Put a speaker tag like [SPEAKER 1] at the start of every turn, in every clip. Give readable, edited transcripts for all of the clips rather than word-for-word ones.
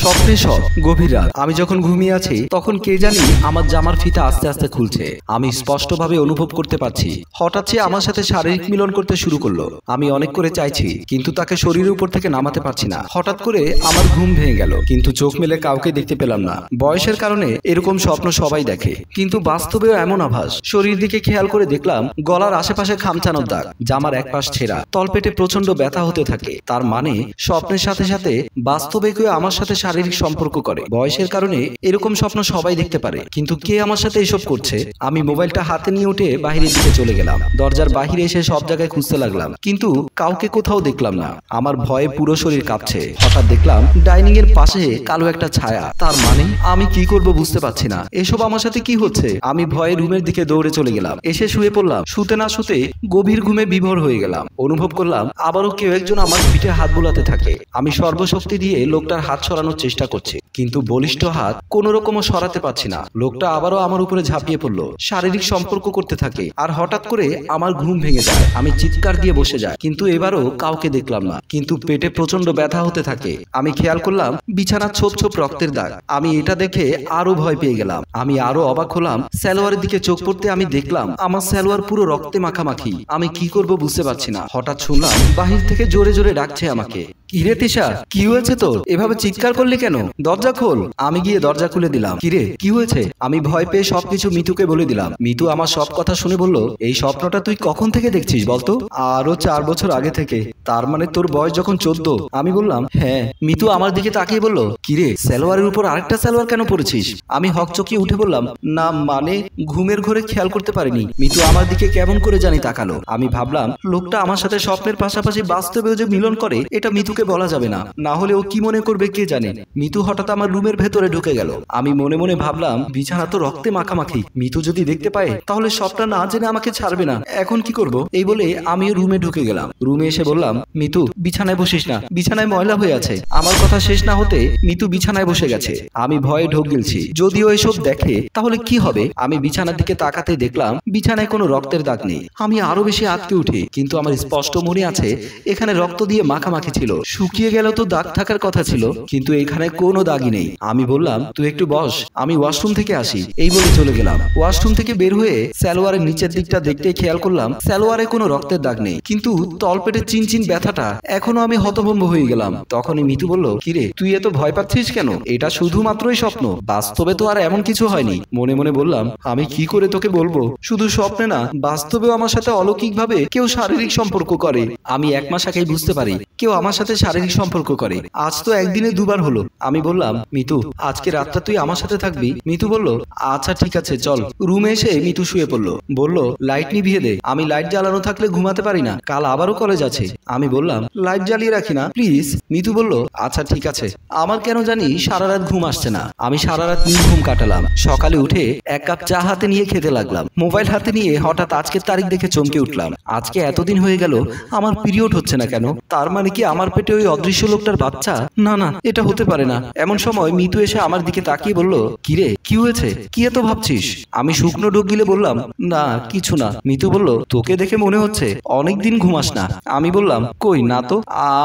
[SPEAKER 1] স্বপ্নে সব গভীর রাত। আমি যখন ঘুমিয়ে আছি তখন কে জানি আমার জামার ফিতা আস্তে আস্তে খুলছে। আমি স্পষ্টভাবে অনুভব করতে পারছি হঠাৎ সে আমার সাথে শারীরিক মিলন করতে শুরু করলো। আমি অনেক করে চাইছি কিন্তু তাকে শরীরের উপর থেকে নামাতে পারছি না। হঠাৎ করে আমার ঘুম ভেঙে গেল, কিন্তু চোখ মেলে কাউকে দেখতে পেলাম না। বয়সের কারণে এরকম স্বপ্ন সবাই দেখে, কিন্তু বাস্তবেও এমন আভাস। শরীর দিকে খেয়াল করে দেখলাম গলার আশেপাশে খামচানোর দাগ, জামার এক পাশ ছেঁড়া, তলপেটে প্রচন্ড ব্যথা হতে থাকে। তার মানে স্বপ্নের সাথে সাথে বাস্তবে কেউ আমার সাথে শারীরিক সম্পর্ক করে। বয়সের কারণে এরকম স্বপ্ন সবাই দেখতে পারে, কিন্তু কে আমার সাথে এসব করছে? আমি মোবাইলটা হাতে নিয়ে উঠে বাহিরের দিকে চলে গেলাম। দরজার বাহিরে এসে সব জায়গায় খুঁজতে লাগলাম, কিন্তু কাউকে কোথাও দেখলাম না। আমার ভয়ে পুরো শরীর কাঁপছে। হঠাৎ দেখলাম ডাইনিং এর পাশে কালো একটা ছায়া। তার মানে আমি কি করব বুঝতে পারছি না। এসব আমার সাথে কি হচ্ছে? আমি ভয়ে রুমের দিকে দৌড়ে চলে গেলাম। এসে শুয়ে পড়লাম। শুতে না শুতে গভীর ঘুমে বিভোর হয়ে গেলাম। অনুভব করলাম আবারও কেউ একজন আমার পিঠে হাত বুলাতে থাকে। আমি সর্বশক্তি দিয়ে লোকটার হাত সরানোর চেষ্টা করছি, কিন্তু বলিষ্ঠ হাত কোনো রকমও সরাতে পারছি না। লোকটা আবারও আমার উপরে ঝাঁপিয়ে পড়লো, শারীরিক সম্পর্ক করতে থাকে। আর হঠাৎ করে আমার ঘুম ভেঙে যায়। আমি চিৎকার দিয়ে বসে যাই, কিন্তু এবারও কাউকে দেখলাম না। কিন্তু পেটে প্রচন্ড ব্যথা হতে থাকে। আমি খেয়াল করলাম বিছানার ছোপ ছোপ রক্তের দাগ। আমি এটা দেখে আরো ভয় পেয়ে গেলাম। আমি আরো অবাক হলাম। সালোয়ারের দিকে চোখ পড়তে আমি দেখলাম আমার সালোয়ার পুরো রক্তে মাখামাখি। আমি কি করব বুঝতে পারছি না। হঠাৎ শুনলাম বাহির থেকে জোরে জোরে ডাকছে আমাকে। কিরে তিশা, কি হয়েছে তোর? এভাবে চিৎকার করলি কেন? দরজা খোল। আমি গিয়ে দরজা খুলে দিলাম। কিরে কি হয়েছে? আমি ভয় পেয়ে সবকিছু মিতুকে বলে দিলাম। মিতু আমার সব কথা শুনে বলল, এই স্বপ্নটা তুই কখন থেকে দেখছিস বলতো? আরো 4 বছর আগে থেকে। তার মানে তোর বয়স যখন 14? আমি বললাম হ্যাঁ। মিতু আমার দিকে তাকিয়ে বলল, কিরে সালোয়ারের উপর আরেকটা সালোয়ার কেন পরেছিস? আমি হকচকিয়ে উঠে বললাম, না মানে ঘুমের ঘরে খেয়াল করতে পারিনি। মিতু আমার দিকে কেমন করে জানি তাকালো। আমি ভাবলাম লোকটা আমার সাথে স্বপ্নের পাশাপাশি বাস্তবেও যে মিলন করে এটা মিতুকে বলা যাবে না, না হলে ও কি মনে করবে কে জানে। মিতু হঠাৎ আমার রুমের ভেতরে ঢুকে গেল। আমি মনে মনে ভাবলাম বিছানা তো রক্তে মাখামাখি। মিতু যদি দেখতে পায় তাহলে সবটা না জেনে আমাকে ছাড়বে না। এখন কি করব? এই বলে আমিও রুমে ঢুকে গেলাম। রুমে এসে বললাম, মিতু বিছানায় বসিস না, বিছানায় ময়লা হয়ে আছে। আমার কথা শেষ না হতে মিতু বিছানায় বসে গেছে। আমি ভয়ে ঢোক গিলছি, যদিও এসব দেখে তাহলে কি হবে। আমি বিছানার দিকে তাকাতে দেখলাম বিছানায় কোনো রক্তের দাগ নেই। আমি আরো বেশি আঁতকে উঠি, কিন্তু আমার স্পষ্ট মনে আছে এখানে রক্ত দিয়ে মাখামাখি ছিল। শুকিয়ে গেল তো দাগ থাকার কথা ছিল, কিন্তু এখানে কোনো দাগই নেই। আমি বললাম, তুই একটু বস, আমি ওয়াশরুম থেকে আসি। এই বলে চলে গেলাম। ওয়াশরুম থেকে বের হয়ে সালোয়ারের নিচের দিকটা দেখতে খেয়াল করলাম সালোয়ারে কোনো রক্তের দাগ নেই, কিন্তু তলপেটে চিনচিন ব্যথাটা এখনো। আমি হতভম্ব হয়ে গেলাম। তখনই মিতু বলল, কিরে তুই এত ভয় পাচ্ছিস কেন? এটা শুধুমাত্রই স্বপ্ন, বাস্তবে তো আর এমন কিছু হয়নি। মনে মনে বললাম, আমি কি করে তোকে বলবো, শুধু স্বপ্নে না বাস্তবেও আমার সাথে অলৌকিকভাবে কেউ শারীরিক সম্পর্ক করে। আমি 1 মাস আগেই বুঝতে পারি কেউ আমার সাথে শারীরিক সম্পর্ক করে। আজ তো একদিনে 2 বার হলো। আমি বললাম, মিতু আজকে রাতটা তুই আমার সাথে থাকবি? মিতু বলল, আচ্ছা ঠিক আছে চল। রুমে এসে মিতু শুয়ে পড়লো। বলল, লাইট নিভিয়ে দে। আমি লাইট জ্বালানো থাকলে ঘুমাতে পারি না, কাল আবারও কলেজ আছে। আমি বললাম, লাইট জ্বালিয়ে রাখি না প্লিজ। মিতু বলল, আচ্ছা ঠিক আছে। আমার কেন জানি সারা রাত ঘুম আসছে না। আমি সারা রাত নির্ঘুম কাটালাম। সকালে উঠে 1 কাপ চা হাতে নিয়ে খেতে লাগলাম। মোবাইল হাতে নিয়ে হঠাৎ আজকের তারিখ দেখে চমকে উঠলাম। আজকে এতদিন হয়ে গেল আমার পিরিয়ড হচ্ছে না কেন? তার মানে কি আমার পেটে ওই অদৃশ্য লোকটার বাচ্চা? না না, এটা হতে পারে না। এমন সময় মিতু এসে আমার দিকে তাকিয়ে বলল, কিরে কি হয়েছে? কি এত ভাবছিস? আমি শুকনো ঢোক গিলে বললাম, না কিছু না। মিতু বলল, তোকে দেখে মনে হচ্ছে অনেকদিন ঘুমাস না। আমি বললাম, কই না তো,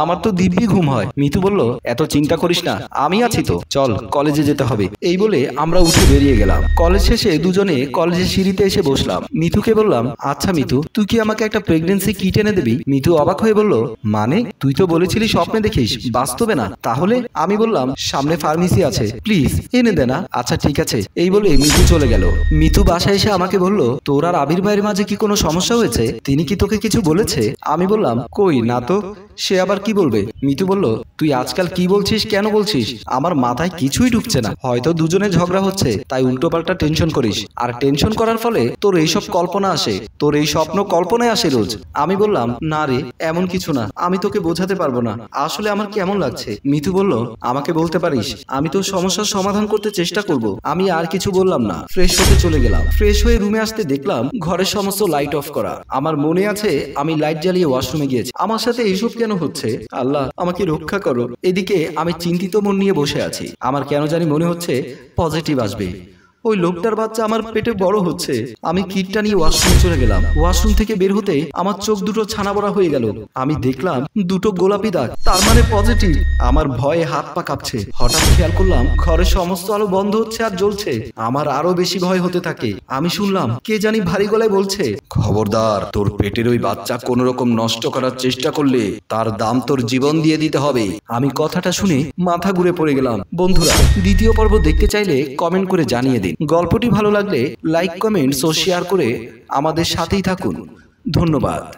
[SPEAKER 1] আমার তো দিব্যি ঘুম হয়। মিতু বলল, এত চিন্তা করিস না, আমি আছি তো, চল কলেজে যেতে হবে। এই বলে আমরা উঠে বেরিয়ে গেলাম। কলেজ শেষে দুজনে কলেজের সিঁড়িতে এসে বসলাম। মিতুকে বললাম, আচ্ছা মিতু তুই কি আমাকে একটা প্রেগন্যান্সি কিট এনে দিবি? মিতু অবাক হয়ে বলল, মানে তুই তো বলেছিলি স্বপ্নে দেখিস, বাস্তবে না। তাহলে? আমি বললাম, সামনে ফার্মেসি আছে, প্লিজ এনে দে না। আচ্ছা ঠিক আছে। এই বলে মিতু চলে গেল। মিতু বাসায় এসে আমাকে বলল, তোর আর আবির ভাইয়ের মাঝে কি কোনো সমস্যা হয়েছে? তিনি কি তোকে কিছু বলেছে? আমি বললাম, কই না তো। সে আবার কি বলবে? মিতু বলল, তুই আজকাল কি বলছিস, কেন বলছিস? আমার মাথায় কিছুই ঢুকছে না। হয়তো দুজনে ঝগড়া হচ্ছে, তাই উল্টোপাল্টা টেনশন করিস, আর টেনশন করার ফলে তোর এইসব কল্পনা আসে, তোর এই স্বপ্ন কল্পনায় আসে রোজ। আমি বললাম, না রে এমন কিছু না, আমি তোকে বোঝাতে পারবো না আসলে আমার কেমন লাগছে। মিতু বলল, আমাকে বলতে পারিস, আমি তোর সমস্যার সমাধান করতে চেষ্টা করব। আমি আর কিছু বললাম না, ফ্রেশ হতে চলে গেলাম। ফ্রেশ হয়ে রুমে আসতে দেখলাম ঘরের সমস্ত লাইট অফ করা। আমার মনে আছে আমি লাইট জ্বালিয়ে ওয়াশরুমে গিয়েছি। আমার সাথে এইসব কেন হচ্ছে? আল্লাহ আমাকে রক্ষা করো। এদিকে আমি চিন্তিত মন নিয়ে বসে আছি। আমার কেন জানি মনে হচ্ছে পজিটিভ আসবে। ওই লোকটার বাচ্চা আমার পেটে বড় হচ্ছে। আমি কিটটা নিয়ে ওয়াশরুমে চলে গেলাম। ওয়াশরুম থেকে বের হতে আমার চোখ দুটো ছানা বড়া হয়ে গেল। আমি দেখলাম দুটো গোলাপি দাগ, তার মানে পজিটিভ। আমার ভয়ে হাত পা কাঁপছে। হঠাৎ খেয়াল করলাম ঘরের সমস্ত আলো বন্ধ হচ্ছে আর জ্বলছে। আমার আরো বেশি ভয় হতে থাকে। আমি শুনলাম কে জানি ভারী গলায় বলছে, খবরদার, তোর পেটের ওই বাচ্চা কোন রকম নষ্ট করার চেষ্টা করলে তার দাম তোর জীবন দিয়ে দিতে হবে। আমি কথাটা শুনে মাথা ঘুরে পড়ে গেলাম। বন্ধুরা, দ্বিতীয় পর্ব দেখতে চাইলে কমেন্ট করে জানিয়ে দিন। গল্পটি ভালো লাগলে লাইক, কমেন্টস ও শেয়ার করে আমাদের সাথেই থাকুন। ধন্যবাদ।